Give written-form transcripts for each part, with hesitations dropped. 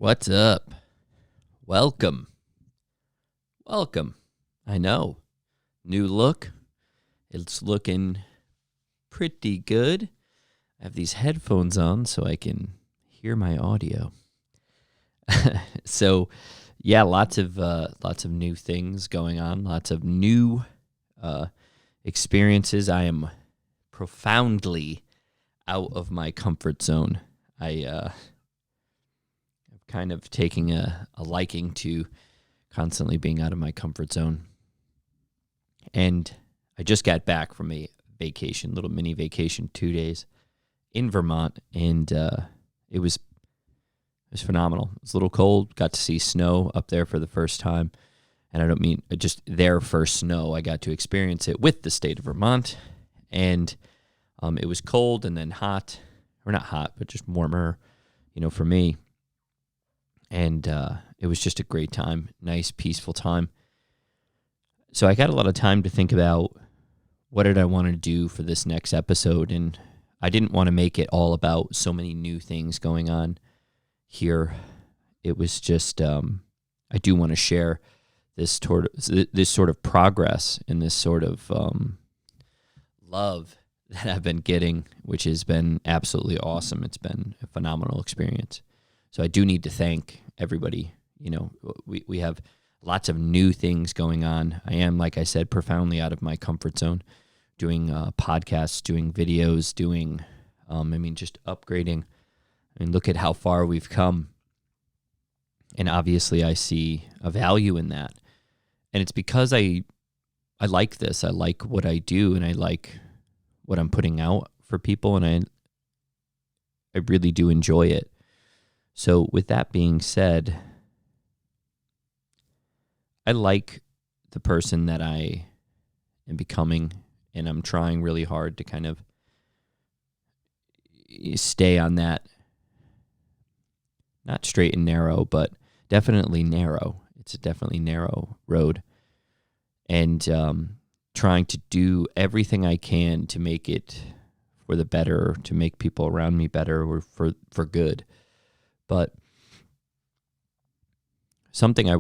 What's up? Welcome. Welcome. I know. New look. It's looking pretty good. I have these headphones on so I can hear my audio. So, yeah, lots of new things going on. Lots of new experiences. I am profoundly out of my comfort zone. I'm kind of taking a liking to constantly being out of my comfort zone. And I just got back from a vacation, little mini vacation, 2 days in Vermont, and it was phenomenal. It was a little cold. Got to see snow up there for the first time, and I don't mean just their first snow. I got to experience it with the state of Vermont, and it was cold and then hot, or not hot, but just warmer, for me. And it was just a great time, nice, peaceful time. So I got a lot of time to think about what did I want to do for this next episode, and I didn't want to make it all about so many new things going on here. It was just I do want to share this sort of progress and this sort of love that I've been getting, which has been absolutely awesome. It's been a phenomenal experience. So I do need to thank everybody. We have lots of new things going on. I am, like I said, profoundly out of my comfort zone, doing podcasts, doing videos, doing, just upgrading. Look at how far we've come. And obviously I see a value in that. And it's because I like this. I like what I do, and I like what I'm putting out for people, and I really do enjoy it. So with that being said, I like the person that I am becoming, and I'm trying really hard to kind of stay on that, not straight and narrow, but definitely narrow. It's a definitely narrow road, and trying to do everything I can to make it for the better, to make people around me better, or for good. But something has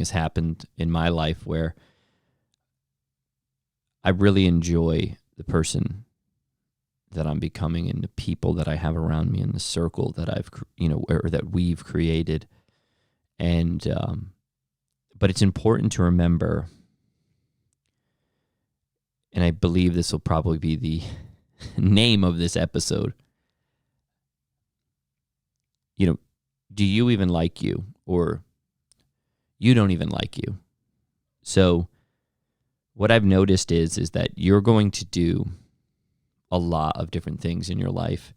happened in my life where I really enjoy the person that I'm becoming and the people that I have around me and the circle that that we've created. And, but it's important to remember, and I believe this will probably be the name of this episode. Do you even like you, or you don't even like you? So what I've noticed is that you're going to do a lot of different things in your life.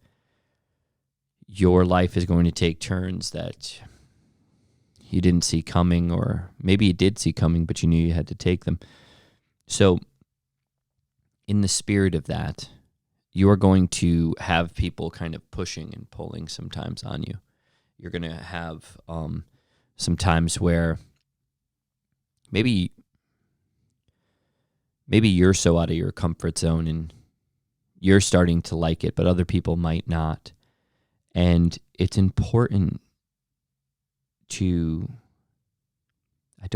Your life is going to take turns that you didn't see coming, or maybe you did see coming, but you knew you had to take them. So in the spirit of that, you are going to have people kind of pushing and pulling sometimes on you. You're going to have some times where maybe you're so out of your comfort zone and you're starting to like it, but other people might not. And it's important to, it's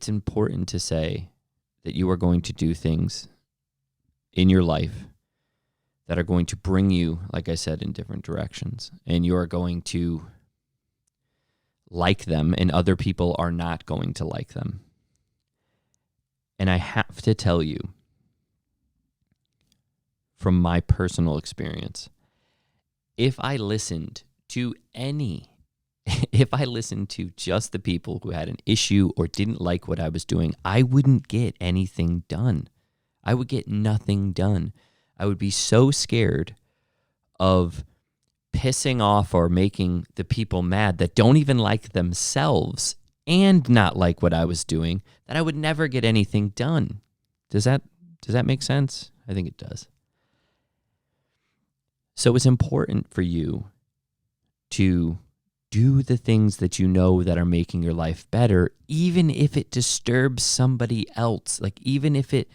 important to say that you are going to do things in your life that are going to bring you, like I said, in different directions. And you are going to like them, and other people are not going to like them. And I have to tell you, from my personal experience, if I listened to just the people who had an issue or didn't like what I was doing, I wouldn't get anything done. I would get nothing done. I would be so scared of pissing off or making the people mad that don't even like themselves and not like what I was doing, that I would never get anything done. Does that make sense? I think it does. So it's important for you to do the things that you know that are making your life better, even if it disturbs somebody else, like even if it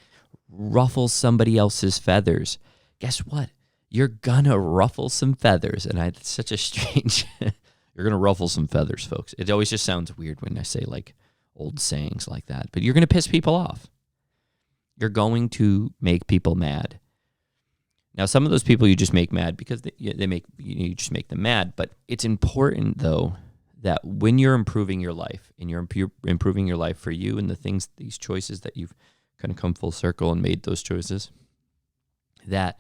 ruffles somebody else's feathers. Guess what? you're gonna ruffle some feathers. And it's such a strange, you're gonna ruffle some feathers, folks. It always just sounds weird when I say like old sayings like that, but you're gonna piss people off. You're going to make people mad. Now, some of those people you just make mad because you just make them mad. But it's important, though, that when you're improving your life and you're improving your life for you and these choices that you've kind of come full circle and made those choices, that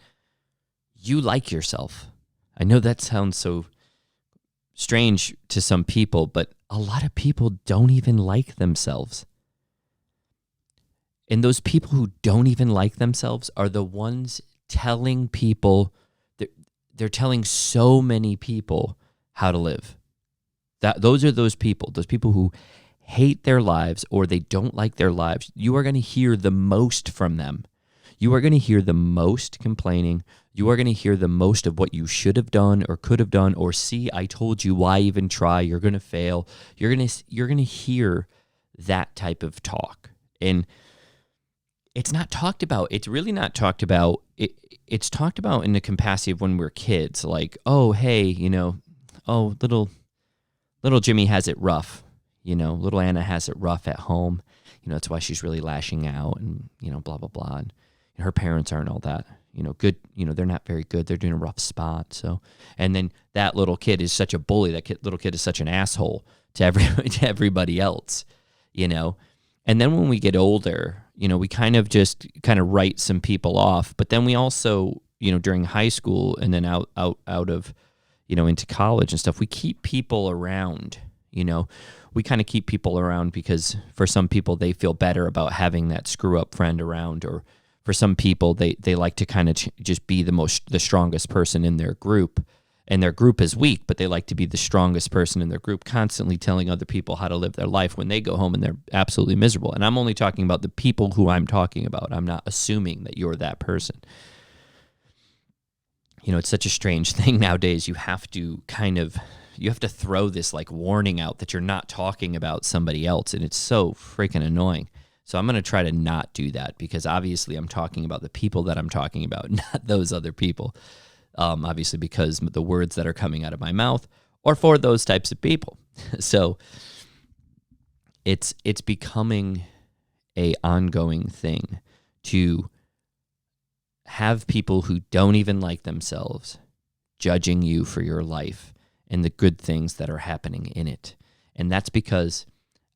you like yourself. I know that sounds so strange to some people, but a lot of people don't even like themselves. And those people who don't even like themselves are the ones telling people, they're telling so many people how to live. Those are those people who hate their lives or they don't like their lives. You are going to hear the most from them. You are going to hear the most complaining. You are going to hear the most of what you should have done or could have done, or see, I told you, why even try? You're going to fail. You're going to hear that type of talk. And it's not talked about. It's really not talked about. It's talked about in the capacity of when we're kids, like, oh, hey, oh, little Jimmy has it rough. Little Anna has it rough at home. That's why she's really lashing out and, blah, blah, blah. And her parents aren't all that, good. They're not very good. They're doing a rough spot. So, and then that little kid is such a bully. Little kid is such an asshole to everybody else, And then when we get older, we kind of write some people off. But then we also, during high school and then out of, into college and stuff, we keep people around, we kind of keep people around because for some people, they feel better about having that screw up friend around, or for some people, they like to kind of just be the strongest person in their group. And their group is weak, but they like to be the strongest person in their group, constantly telling other people how to live their life when they go home and they're absolutely miserable. And I'm only talking about the people who I'm talking about. I'm not assuming that you're that person. It's such a strange thing nowadays. You have to throw this like warning out that you're not talking about somebody else. And it's so freaking annoying. So I'm going to try to not do that, because obviously I'm talking about the people that I'm talking about, not those other people. Obviously, because the words that are coming out of my mouth are for those types of people. So it's becoming a ongoing thing to have people who don't even like themselves judging you for your life and the good things that are happening in it. And that's because,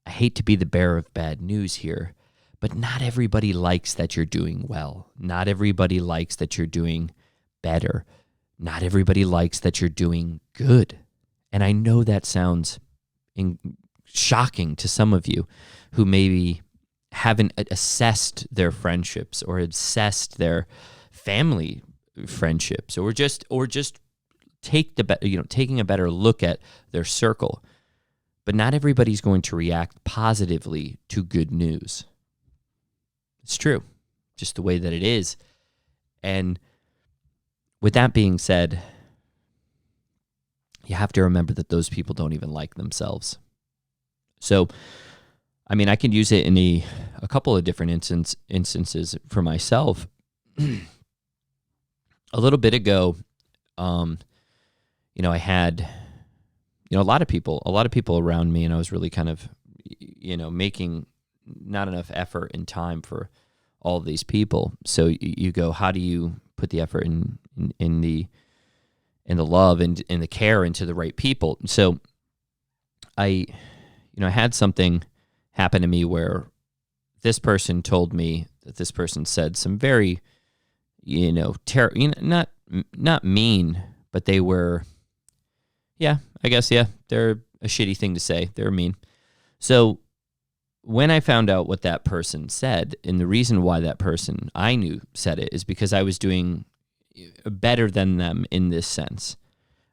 I hate to be the bearer of bad news here, but not everybody likes that you're doing well. Not everybody likes that you're doing better. Not everybody likes that you're doing good. And I know that sounds shocking to some of you who maybe haven't assessed their friendships or assessed their family friendships, or just taking a better look at their circle. But not everybody's going to react positively to good news. It's true, just the way that it is. And with that being said, you have to remember that those people don't even like themselves. So, I mean, I can use it in a couple of different instances for myself. A little bit ago, I had, a lot of people around me, and I was really kind of, making not enough effort and time for all of these people. So you go, how do you put the effort in the love and in the care into the right people? So I had something happen to me where this person told me that this person said some very, not mean, but they were, they're a shitty thing to say. They're mean. So when I found out what that person said, and the reason why that person I knew said it, is because I was doing better than them in this sense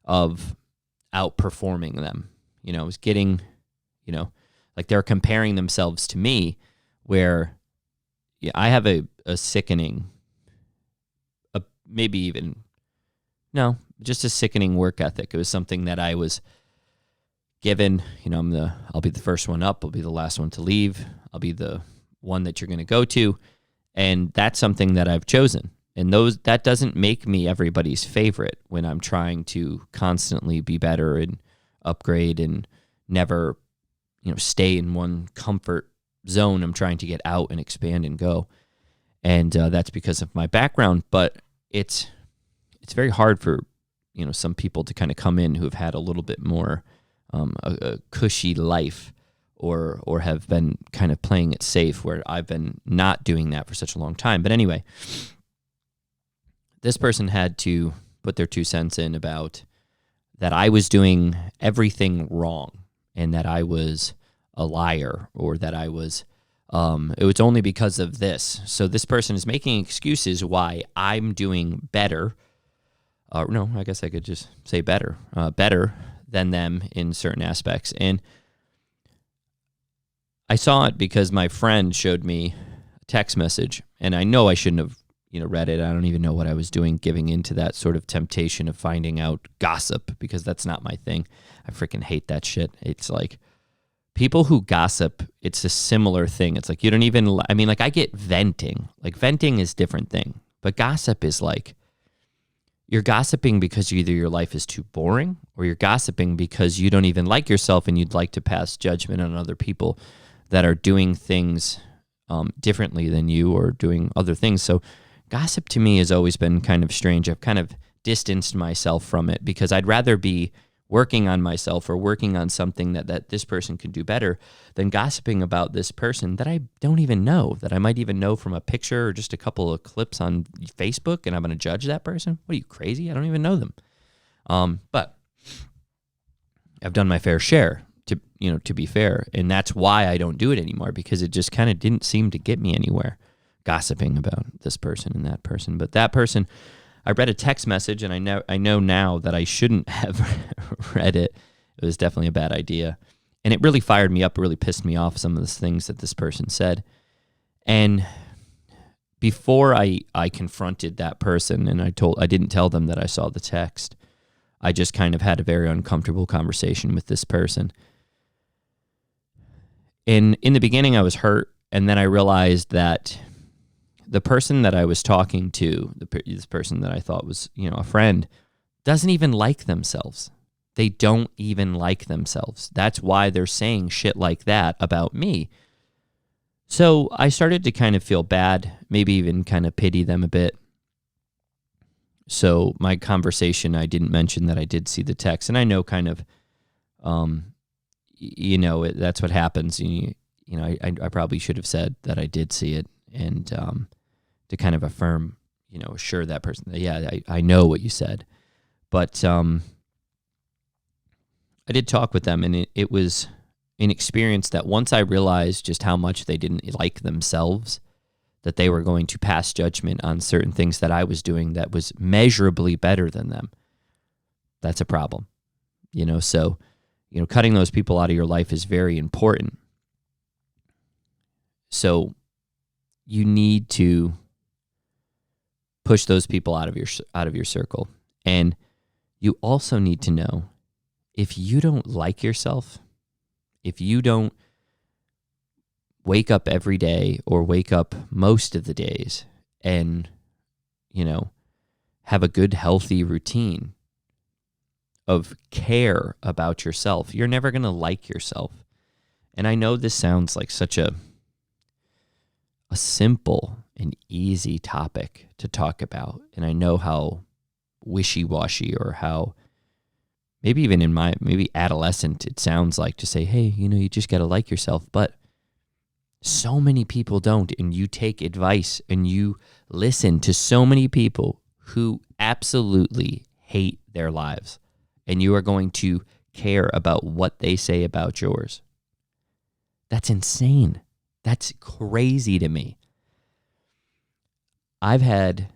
of outperforming them. I was getting, like they're comparing themselves to me, where I have a sickening, just a sickening work ethic. It was something that I was given. I'll be the first one up. I'll be the last one to leave. I'll be the one that you're going to go to. And that's something that I've chosen. And that doesn't make me everybody's favorite when I'm trying to constantly be better and upgrade and never, stay in one comfort zone. I'm trying to get out and expand and go. And that's because of my background. But it's very hard for, some people to kind of come in who have had a little bit more a cushy life or have been kind of playing it safe, where I've been not doing that for such a long time. But anyway, this person had to put their 2 cents in about that I was doing everything wrong and that I was a liar, or that I was, it was only because of this. So this person is making excuses why I'm doing better. No, I guess I could just say better than them in certain aspects. And I saw it because my friend showed me a text message, and I know I shouldn't have, read it. I don't even know what I was doing, giving into that sort of temptation of finding out gossip, because that's not my thing. I freaking hate that shit. It's like people who gossip, it's a similar thing. It's like you don't even, I get venting. Like venting is a different thing, but gossip is like you're gossiping because either your life is too boring, or you're gossiping because you don't even like yourself and you'd like to pass judgment on other people that are doing things differently than you, or doing other things. So gossip to me has always been kind of strange. I've kind of distanced myself from it because I'd rather be working on myself or working on something that this person could do better than gossiping about this person that I don't even know, that I might even know from a picture or just a couple of clips on Facebook, and I'm going to judge that person. What are you, crazy? I don't even know them. But I've done my fair share, to be fair, and that's why I don't do it anymore, because it just kind of didn't seem to get me anywhere, gossiping about this person and that person. But that person, I read a text message, and I know now that I shouldn't have read it. It was definitely a bad idea, and it really fired me up. It really pissed me off, some of the things that this person said. And before I confronted that person, and I didn't tell them that I saw the text. I just kind of had a very uncomfortable conversation with this person. And in the beginning, I was hurt, and then I realized that the person that I was talking to, this person that I thought was, a friend, doesn't even like themselves. They don't even like themselves. That's why they're saying shit like that about me. So I started to kind of feel bad, maybe even kind of pity them a bit. So my conversation, I didn't mention that I did see the text, and I know kind of, that's what happens. I probably should have said that I did see it, and to kind of affirm, assure that person that, yeah, I know what you said. But I did talk with them, and it was an experience that once I realized just how much they didn't like themselves, that they were going to pass judgment on certain things that I was doing that was measurably better than them, that's a problem. So, cutting those people out of your life is very important. So you need to push those people out of your circle. And you also need to know, if you don't like yourself, if you don't wake up every day or wake up most of the days and, have a good, healthy routine of care about yourself, you're never going to like yourself. And I know this sounds like such a simple and easy topic to talk about. And I know how wishy-washy, or how maybe even in maybe adolescent, it sounds like to say, hey, you just got to like yourself. But so many people don't. And you take advice and you listen to so many people who absolutely hate their lives. And you are going to care about what they say about yours. That's insane. That's crazy to me. I've had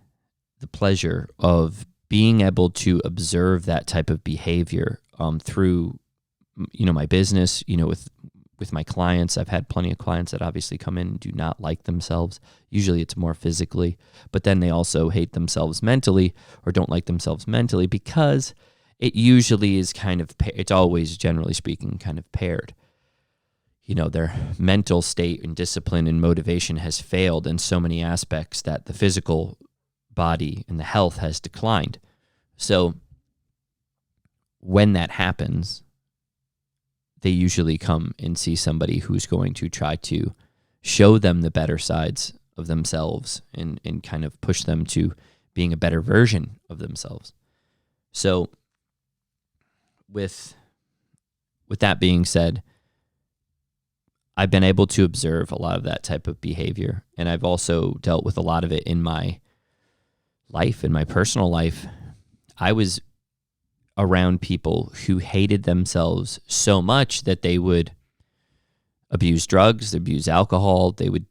the pleasure of being able to observe that type of behavior through, my business, with my clients. I've had plenty of clients that obviously come in and do not like themselves. Usually it's more physically, but then they also hate themselves mentally, or don't like themselves mentally, because it usually is it's always, generally speaking, kind of paired. Their mental state and discipline and motivation has failed in so many aspects that the physical body and the health has declined. So when that happens, they usually come and see somebody who's going to try to show them the better sides of themselves and kind of push them to being a better version of themselves. So with that being said, I've been able to observe a lot of that type of behavior, and I've also dealt with a lot of it in my life, in my personal life. I was around people who hated themselves so much that they would abuse drugs, abuse alcohol. They would,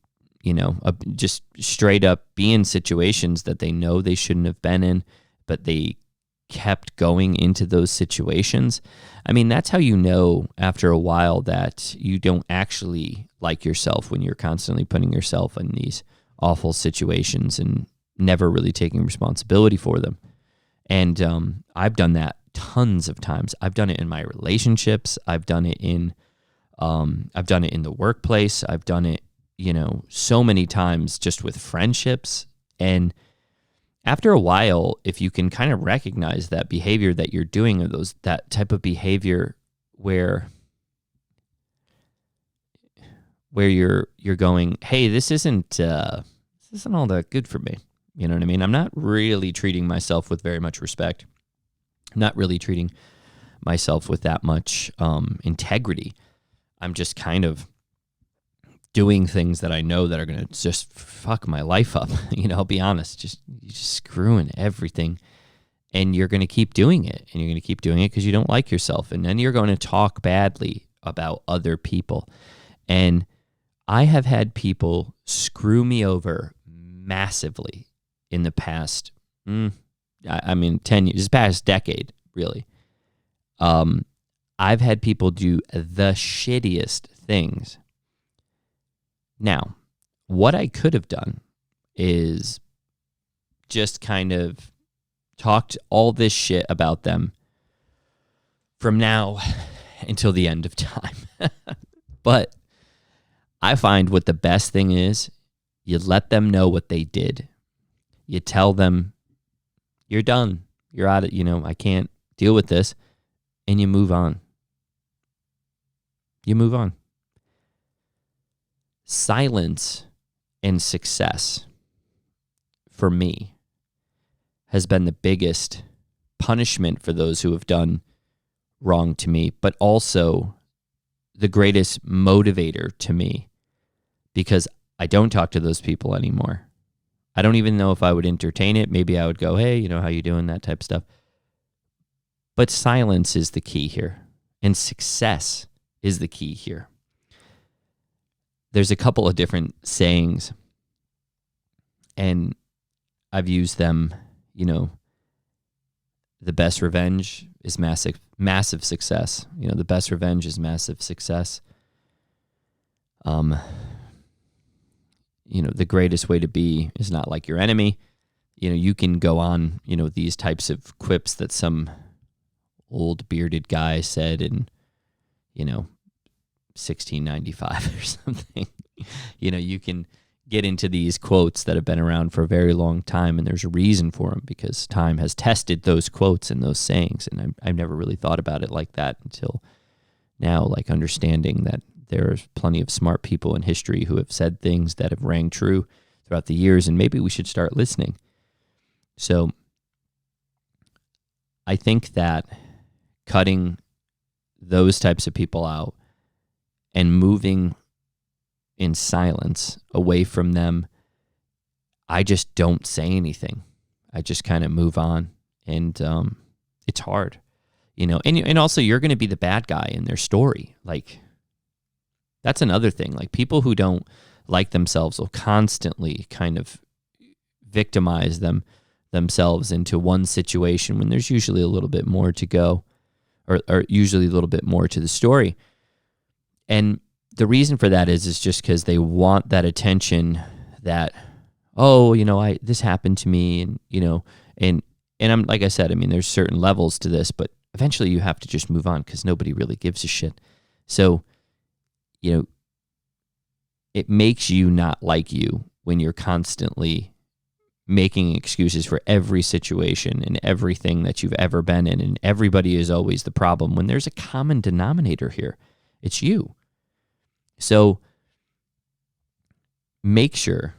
just straight up be in situations that they know they shouldn't have been in, but they kept going into those situations. I mean, that's how you know after a while that you don't actually like yourself, when you're constantly putting yourself in these awful situations and never really taking responsibility for them. And I've done that tons of times. I've done it in my relationships. I've done it in the workplace. I've done it, so many times just with friendships. And after a while, if you can kind of recognize that behavior that you're doing, or that type of behavior where you're going, hey, this isn't all that good for me. You know what I mean? I'm not really treating myself with very much respect. I'm not really treating myself with that much integrity. I'm just kind of doing things that I know that are going to just fuck my life up. I'll be honest, you're just screwing everything, and you're going to keep doing it, and you're going to keep doing it because you don't like yourself. And then you're going to talk badly about other people. And I have had people screw me over massively in the past, 10 years, this past decade, really. I've had people do the shittiest things. Now, what I could have done is just kind of talked all this shit about them from now until the end of time. But I find what the best thing is, you let them know what they did. You tell them, you're done. You're out of, I can't deal with this. And you move on. You move on. Silence and success, for me, has been the biggest punishment for those who have done wrong to me, but also the greatest motivator to me, because I don't talk to those people anymore. I don't even know if I would entertain it. Maybe I would go, hey, how you doing? That type of stuff. But silence is the key here, and success is the key here. There's a couple of different sayings, and I've used them, the best revenge is massive success. The best revenge is massive success. The greatest way to be is not like your enemy. You can go on, these types of quips that some old bearded guy said in, 1695 or something. You can get into these quotes that have been around for a very long time, and there's a reason for them, because time has tested those quotes and those sayings. And I've never really thought about it like that until now, like understanding that there's plenty of smart people in history who have said things that have rang true throughout the years, and maybe we should start listening. So I think that cutting those types of people out and moving in silence away from them, I just don't say anything. I just kind of move on, and it's hard, and also you're going to be the bad guy in their story. Like, that's another thing. Like, people who don't like themselves will constantly kind of victimize themselves into one situation when there's usually a little bit more to go, or usually a little bit more to the story. And the reason for that is just because they want that attention that, this happened to me, and, and I'm, like I said, there's certain levels to this, but eventually you have to just move on, because nobody really gives a shit. So, it makes you not like you when you're constantly making excuses for every situation and everything that you've ever been in, and everybody is always the problem, when there's a common denominator here. It's you. So make sure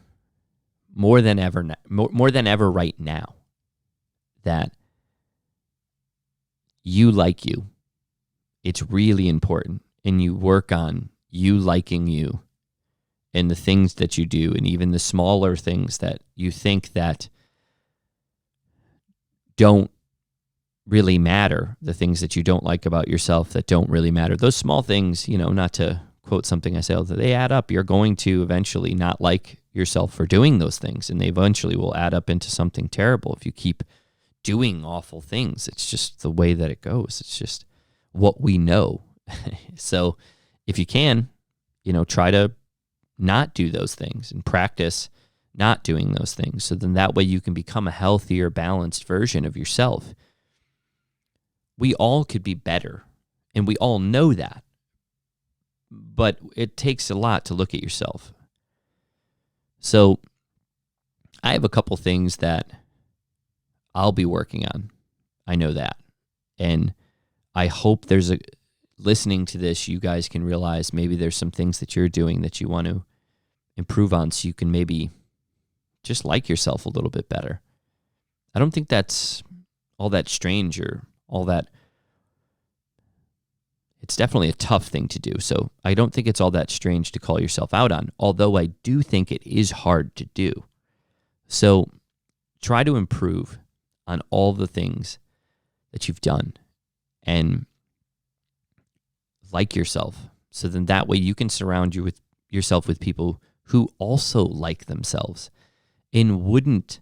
more than ever right now that you like you. It's really important, and you work on you liking you and the things that you do, and even the smaller things that you think that don't really matter, the things that you don't like about yourself that don't really matter. Those small things, not to quote something I say, they add up. You're going to eventually not like yourself for doing those things, and they eventually will add up into something terrible if you keep doing awful things. It's just the way that it goes. It's just what we know. So if you can, try to not do those things and practice not doing those things. So then that way you can become a healthier, balanced version of yourself. We all could be better, and we all know that. But it takes a lot to look at yourself. So I have a couple things that I'll be working on. I know that. And I hope listening to this, you guys can realize maybe there's some things that you're doing that you want to improve on, so you can maybe just like yourself a little bit better. I don't think that's all that strange or all that. It's definitely a tough thing to do. So I don't think it's all that strange to call yourself out on, although I do think it is hard to do. So try to improve on all the things that you've done and like yourself. So then that way you can surround yourself with people who also like themselves and wouldn't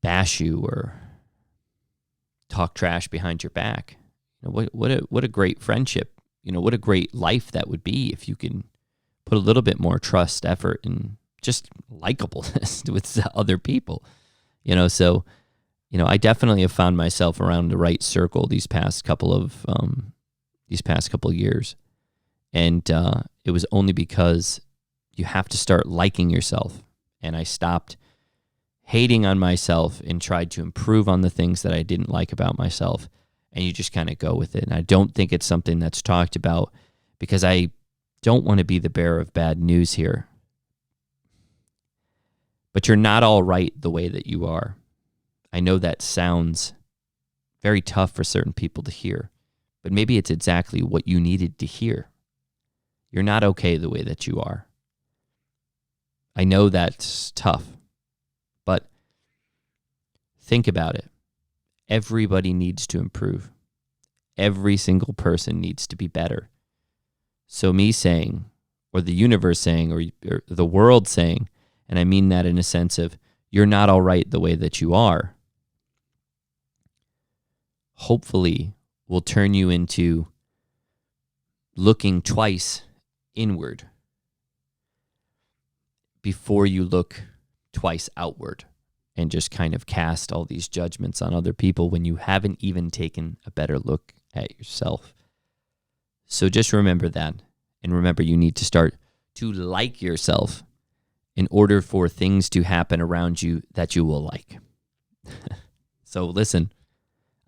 bash you or talk trash behind your back. What a great friendship. What a great life that would be if you can put a little bit more trust, effort, and just likableness with other people. So I definitely have found myself around the right circle these past couple of years. And it was only because you have to start liking yourself. And I stopped hating on myself and tried to improve on the things that I didn't like about myself. And you just kind of go with it. And I don't think it's something that's talked about, because I don't want to be the bearer of bad news here. But you're not all right the way that you are. I know that sounds very tough for certain people to hear, but maybe it's exactly what you needed to hear. You're not okay the way that you are. I know that's tough, but think about it. Everybody needs to improve. Every single person needs to be better. So me saying, or the universe saying, or the world saying, and I mean that in a sense of you're not all right the way that you are, hopefully will turn you into looking twice inward before you look twice outward and just kind of cast all these judgments on other people when you haven't even taken a better look at yourself. So just remember that, and remember you need to start to like yourself in order for things to happen around you that you will like. So listen,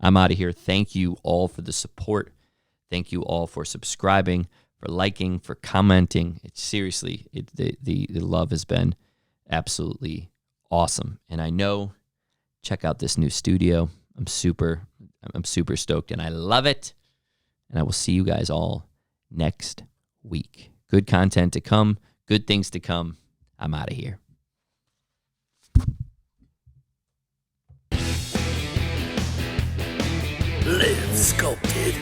I'm out of here. Thank you all for the support. Thank you all for subscribing, for liking, for commenting. It's seriously, the love has been absolutely awesome. And I know, check out this new studio. I'm super stoked, and I love it. And I will see you guys all next week. Good content to come, good things to come. I'm out of here. Live Sculpted.